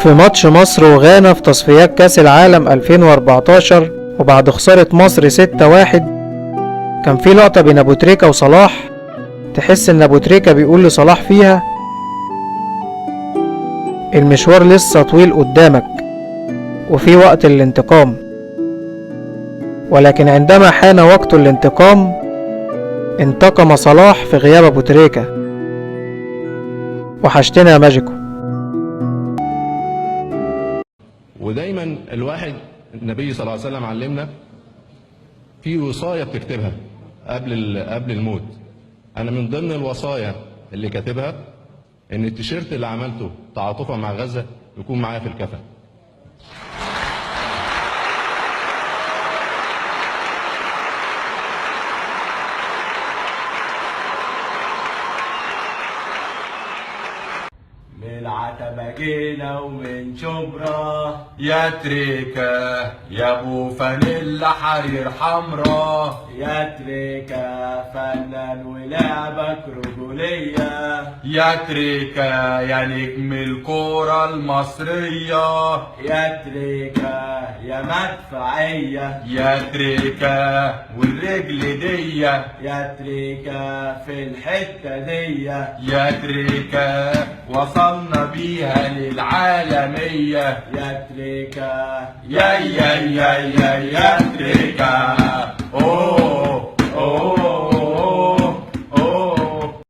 في ماتش مصر وغانا في تصفيات كأس العالم 2014 وبعد خسارة مصر 6-1 كان في لقطة بين أبو تريكة وصلاح، تحس إن أبو تريكة بيقول لصلاح فيها: المشوار لسه طويل قدامك وفي وقت الانتقام. ولكن عندما حان وقت الانتقام انتقم صلاح في غياب أبو تريكة. وحشتنا يا ماجيكو. ودايما الواحد النبي صلى الله عليه وسلم علمنا في وصايا بتكتبها قبل الموت. انا من ضمن الوصايا اللي كاتبها ان التيشيرت اللي عملته تعاطفا مع غزة يكون معايا في الكفن. من العتبة جينا ومن شبرا يا تريكة يا ابو فانيلا حرير حمرا يا تريكة فنان ولعبك رجولية يا تريكة يا نجم الكورة المصرية يا تريكة يا مدفعية يا تريكة والرجل دي يا تريكة في الحتة دي يا تريكة وصلنا بيها للعالمية يا تريكة يا تريكة. اوه اوه اوه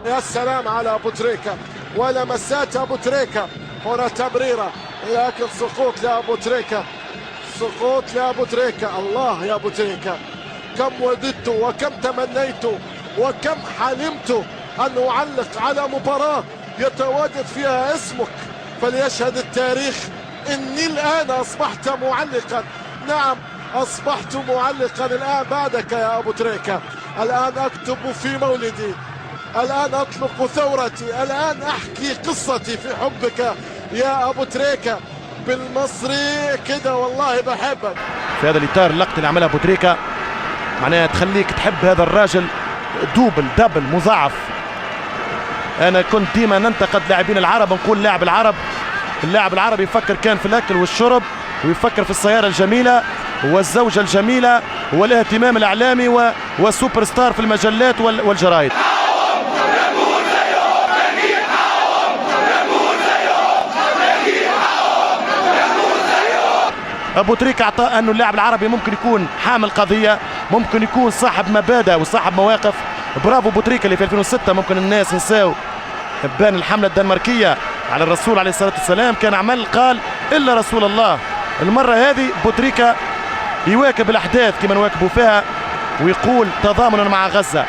يا سلام على ابو تريكة ولمسات ابو تريكة. هنا تمريرة لكن سقوط لابو تريكة، سقوط لابو تريكة. الله يا ابو تريكة، كم وددت وكم تمنيت وكم حلمت ان اعلق على مباراة يتواجد فيها اسمك، فليشهد التاريخ اني الان اصبحت معلقا. نعم اصبحت معلقا الان بعدك يا ابو تريكة. الان اكتب في مولدي، الآن أطلق ثورتي، الآن أحكي قصتي في حبك يا أبو تريكة. بالمصري كده والله بحبك. في هذا الإطار اللقطة اللي عملها أبو تريكة معناها تخليك تحب هذا الراجل دبل مضاعف. أنا كنت ديما ننتقد لاعبين العرب، نقول اللاعب العربي يفكر كان في الأكل والشرب، ويفكر في السيارة الجميلة والزوجة الجميلة والاهتمام الإعلامي والسوبر ستار في المجلات والجرائد. أبو تريكة أعطاه أنه اللاعب العربي ممكن يكون حامل قضية، ممكن يكون صاحب مبادئ وصاحب مواقف. برافو أبو تريكة اللي في 2006 ممكن الناس ينساو بان الحملة الدنماركية على الرسول عليه الصلاة والسلام، كان عمل قال إلا رسول الله. المرة هذه أبو تريكة يواكب الأحداث كما نواكبوا فيها ويقول تضامنا مع غزة.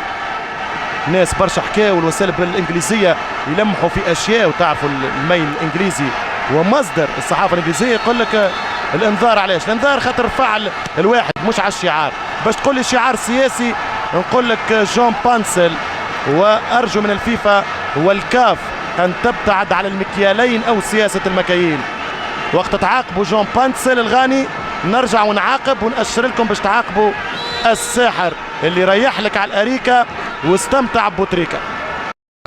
ناس برشا حكاوا والوسائل الإنجليزية يلمحوا في أشياء، وتعرفوا الميل الإنجليزي ومصدر الصحافة الإنجليزية يقول لك الانذار. علاش الانذار؟ خاطر فعل الواحد مش على الشعار. باش تقول لي شعار سياسي نقول لك جون بانسل، وارجو من الفيفا والكاف ان تبتعد على المكيالين او سياسه المكاييل. وقت تعاقبوا جون بانسل الغاني نرجع ونعاقب ونأشر لكم باش تعاقبوا الساحر اللي ريح لك على الاريكه واستمتع أبو تريكة.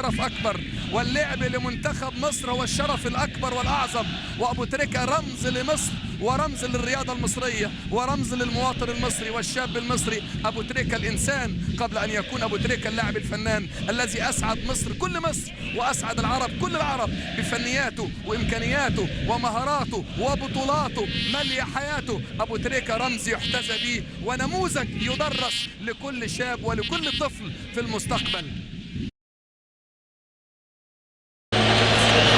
شرف أكبر، واللعب لمنتخب مصر هو الشرف الأكبر والأعظم، وأبو تريكة رمز لمصر ورمز للرياضة المصرية ورمز للمواطن المصري والشاب المصري. أبو تريكة الإنسان قبل أن يكون أبو تريكة اللاعب الفنان الذي أسعد مصر كل مصر وأسعد العرب كل العرب بفنياته وإمكانياته ومهاراته وبطولاته ملء حياته. أبو تريكة رمز يحتذى به ونموذج يدرس لكل شاب ولكل طفل في المستقبل.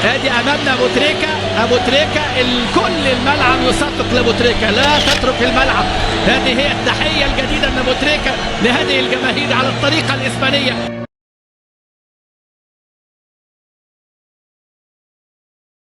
ادي امامنا ابو تريكة الكل الملعب يصفق لابو تريكة، لا تترك الملعب. هذه هي التحية الجديدة من ابو تريكة لهذه الجماهير على الطريقة الاسبانية.